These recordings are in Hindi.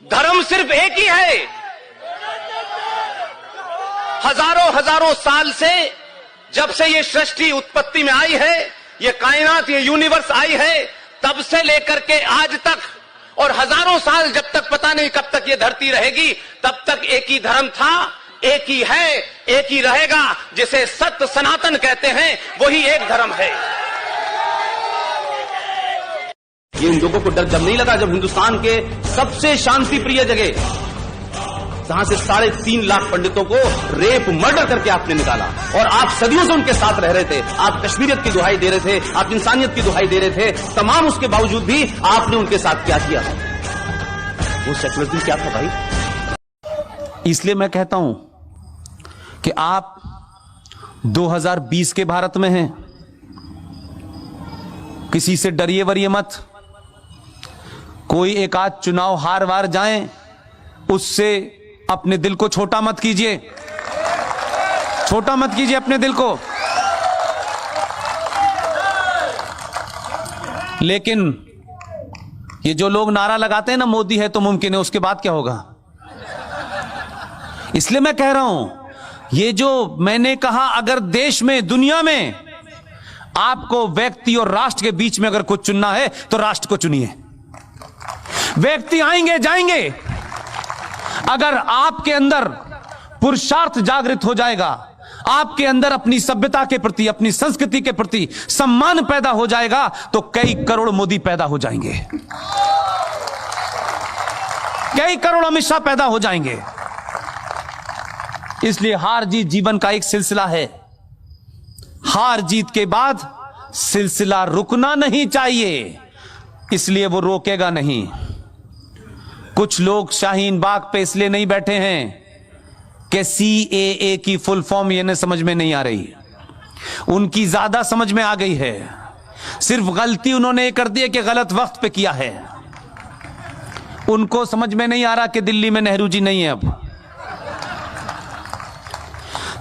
धर्म सिर्फ एक ही है। हजारों हजारों साल से, जब से ये सृष्टि उत्पत्ति में आई है, ये कायनात, ये यूनिवर्स आई है, तब से लेकर के आज तक, और हजारों साल जब तक पता नहीं कब तक ये धरती रहेगी, तब तक एक ही धर्म था, एक ही है, एक ही रहेगा, जिसे सत्य सनातन कहते हैं, वही एक धर्म है। ये इन लोगों को डर जब नहीं लगा जब हिंदुस्तान के सबसे शांति प्रिय जगह, जहां से 3.5 लाख पंडितों को रेप मर्डर करके आपने निकाला, और आप सदियों से उनके साथ रह रहे थे, आप कश्मीरियत की दुहाई दे रहे थे, आप इंसानियत की दुहाई दे रहे थे, तमाम उसके बावजूद भी आपने उनके साथ क्या किया? वो सेक्युलरिज्म क्या था भाई? इसलिए मैं कहता हूं कि आप 2020 के भारत में हैं, किसी से डरिए वरिए मत। कोई एक आध चुनाव हार वार जाएं, उससे अपने दिल को छोटा मत कीजिए, छोटा मत कीजिए अपने दिल को। लेकिन ये जो लोग नारा लगाते हैं ना, मोदी है तो मुमकिन है, उसके बाद क्या होगा? इसलिए मैं कह रहा हूं, ये जो मैंने कहा, अगर देश में, दुनिया में आपको व्यक्ति और राष्ट्र के बीच में अगर कुछ चुनना है तो राष्ट्र को चुनिए। व्यक्ति आएंगे जाएंगे, अगर आपके अंदर पुरुषार्थ जागृत हो जाएगा, आपके अंदर अपनी सभ्यता के प्रति, अपनी संस्कृति के प्रति सम्मान पैदा हो जाएगा, तो कई करोड़ मोदी पैदा हो जाएंगे, कई करोड़ अमित शाह पैदा हो जाएंगे। इसलिए हार जीत जीवन का एक सिलसिला है। हार जीत के बाद सिलसिला रुकना नहीं चाहिए, इसलिए वो रोकेगा नहीं। कुछ लोग शाहीन बाग पे इसलिए नहीं बैठे हैं कि CAA की फुल फॉर्म ये समझ में नहीं आ रही, उनकी ज्यादा समझ में आ गई है। सिर्फ गलती उन्होंने ये कर दी है कि गलत वक्त पे किया है। उनको समझ में नहीं आ रहा कि दिल्ली में नेहरू जी नहीं है। अब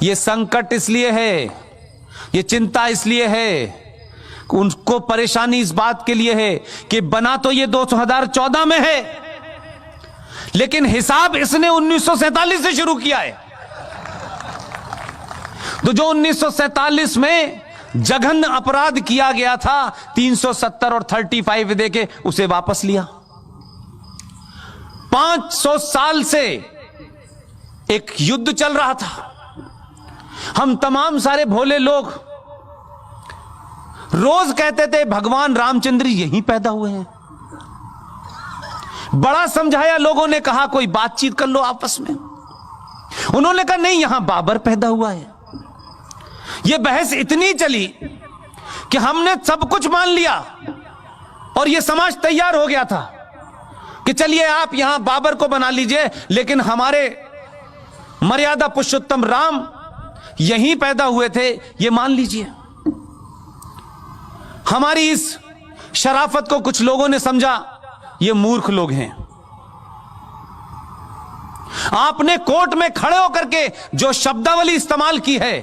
ये संकट इसलिए है, ये चिंता इसलिए है, उनको परेशानी इस बात के लिए है कि बना तो ये 2014 में है, लेकिन हिसाब इसने 1947 से शुरू किया है। तो जो 1947 में जघन्य अपराध किया गया था, 370 और 35 देके उसे वापस लिया। 500 साल से एक युद्ध चल रहा था। हम तमाम सारे भोले लोग रोज कहते थे भगवान रामचंद्र यहीं पैदा हुए हैं। बड़ा समझाया, लोगों ने कहा कोई बातचीत कर लो आपस में। उन्होंने कहा नहीं, यहां बाबर पैदा हुआ है। यह बहस इतनी चली कि हमने सब कुछ मान लिया और यह समाज तैयार हो गया था कि चलिए आप यहां बाबर को बना लीजिए, लेकिन हमारे मर्यादा पुरुषोत्तम राम यहीं पैदा हुए थे, यह मान लीजिए। हमारी इस शराफत को कुछ लोगों ने समझा ये मूर्ख लोग हैं। आपने कोर्ट में खड़े होकर के जो शब्दावली इस्तेमाल की है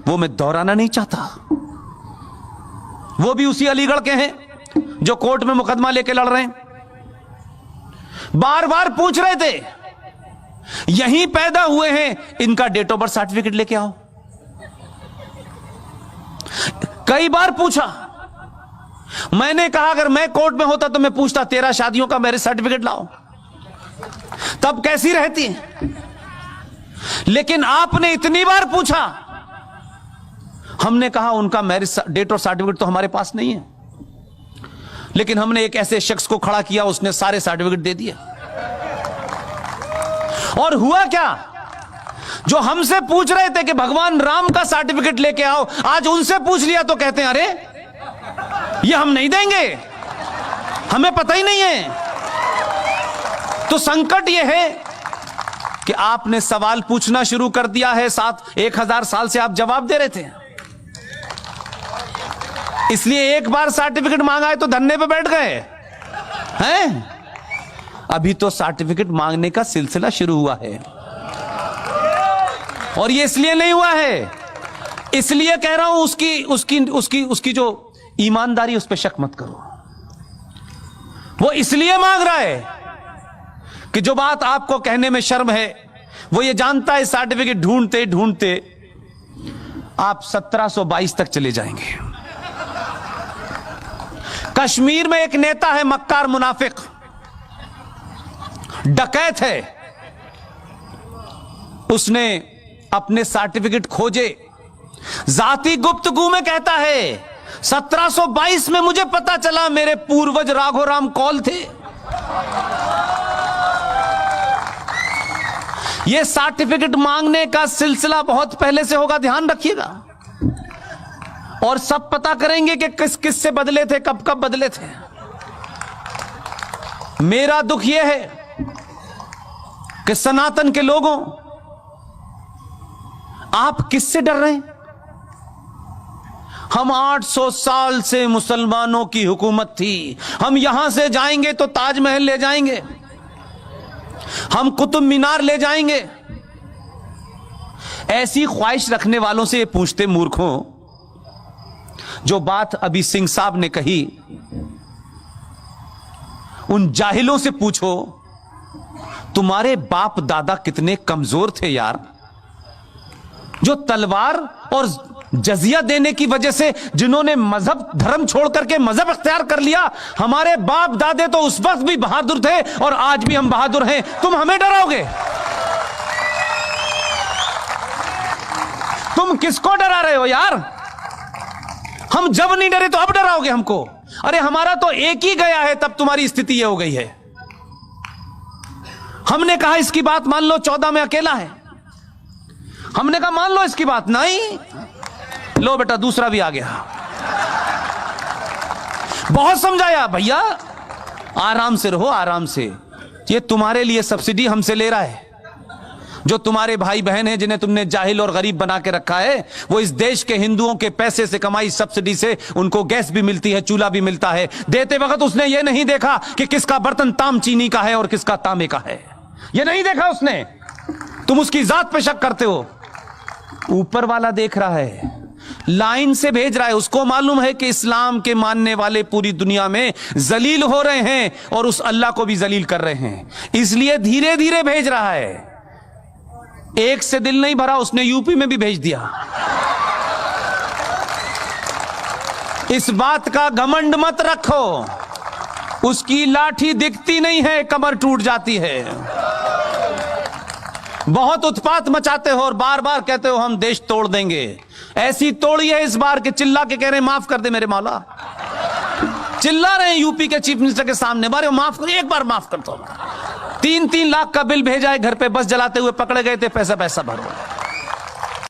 वो मैं दोहराना नहीं चाहता। वो भी उसी अलीगढ़ के हैं जो कोर्ट में मुकदमा लेके लड़ रहे हैं। बार बार पूछ रहे थे यहीं पैदा हुए हैं, इनका डेट ऑफ बर्थ सर्टिफिकेट लेके आओ। कई बार पूछा। मैंने कहा अगर मैं कोर्ट में होता तो मैं पूछता 13 शादियों का मैरिज सर्टिफिकेट लाओ, तब कैसी रहती है। लेकिन आपने इतनी बार पूछा, हमने कहा उनका मैरिज डेट और सर्टिफिकेट तो हमारे पास नहीं है, लेकिन हमने एक ऐसे शख्स को खड़ा किया, उसने सारे सर्टिफिकेट दे दिए। और हुआ क्या, जो हमसे पूछ रहे थे कि भगवान राम का सर्टिफिकेट लेके आओ, आज उनसे पूछ लिया तो कहते हैं अरे ये हम नहीं देंगे, हमें पता ही नहीं है। तो संकट यह है कि आपने सवाल पूछना शुरू कर दिया है। 1000 साल से आप जवाब दे रहे थे, इसलिए एक बार सर्टिफिकेट मांगा है तो धरने पे बैठ गए हैं। अभी तो सर्टिफिकेट मांगने का सिलसिला शुरू हुआ है, और ये इसलिए नहीं हुआ है, इसलिए कह रहा हूं उसकी जो ईमानदारी, उस पर शक मत करो। वो इसलिए मांग रहा है कि जो बात आपको कहने में शर्म है, वो ये जानता है सर्टिफिकेट ढूंढते ढूंढते आप 1722 तक चले जाएंगे। कश्मीर में एक नेता है, मक्कार मुनाफिक, डकैत है। उसने अपने सर्टिफिकेट खोजे, जाती गुप्तगू में कहता है 1722 में मुझे पता चला मेरे पूर्वज राघोराम कौल थे। यह सर्टिफिकेट मांगने का सिलसिला बहुत पहले से होगा, ध्यान रखिएगा। और सब पता करेंगे कि किस किस से बदले थे, कब कब बदले थे। मेरा दुख यह है कि सनातन के लोगों, आप किससे डर रहे हैं? हम 800 साल से मुसलमानों की हुकूमत थी। हम यहां से जाएंगे तो ताजमहल ले जाएंगे, हम कुतुब मीनार ले जाएंगे। ऐसी ख्वाहिश रखने वालों से ये पूछते, मूर्खों, जो बात अभी सिंह साहब ने कही, उन जाहिलों से पूछो तुम्हारे बाप दादा कितने कमजोर थे यार, जो तलवार और जजिया देने की वजह से जिन्होंने मजहब धर्म छोड़ करके मजहब अख्तियार कर लिया। हमारे बाप दादे तो उस वक्त भी बहादुर थे और आज भी हम बहादुर हैं। तुम हमें डराओगे? तुम किसको डरा रहे हो यार? हम जब नहीं डरे तो अब डराओगे हमको? अरे हमारा तो एक ही गया है, तब तुम्हारी स्थिति ये हो गई है। हमने कहा इसकी बात मान लो, 14 में अकेला है। हमने कहा मान लो इसकी बात, नहीं, लो बेटा दूसरा भी आ गया। बहुत समझाया, भैया आराम से रहो, आराम से। ये तुम्हारे लिए सब्सिडी हमसे ले रहा है। जो तुम्हारे भाई बहन हैं जिन्हें तुमने जाहिल और गरीब बना के रखा है, वो इस देश के हिंदुओं के पैसे से कमाई सब्सिडी से उनको गैस भी मिलती है, चूल्हा भी मिलता है। देते वक्त उसने ये नहीं देखा कि किसका बर्तन ताम चीनी का है और किसका तांबे का है, ये नहीं देखा उसने। तुम उसकी जात पे शक करते हो। ऊपर वाला देख रहा है, लाइन से भेज रहा है। उसको मालूम है कि इस्लाम के मानने वाले पूरी दुनिया में जलील हो रहे हैं और उस अल्लाह को भी जलील कर रहे हैं, इसलिए धीरे धीरे भेज रहा है। एक से दिल नहीं भरा, उसने यूपी में भी भेज दिया। इस बात का घमंड मत रखो, उसकी लाठी दिखती नहीं है, कमर टूट जाती है। बहुत उत्पात मचाते हो और बार बार कहते हो हम देश तोड़ देंगे। ऐसी तोड़ी है इस बार के चिल्ला के कह रहे हैं माफ कर दे मेरे मौला। चिल्ला रहे हैं यूपी के चीफ मिनिस्टर के सामने, बारे माफ कर, एक बार माफ कर दो। 3-3 लाख का बिल भेजा है घर पे, बस जलाते हुए पकड़े गए थे, पैसा पैसा भरो।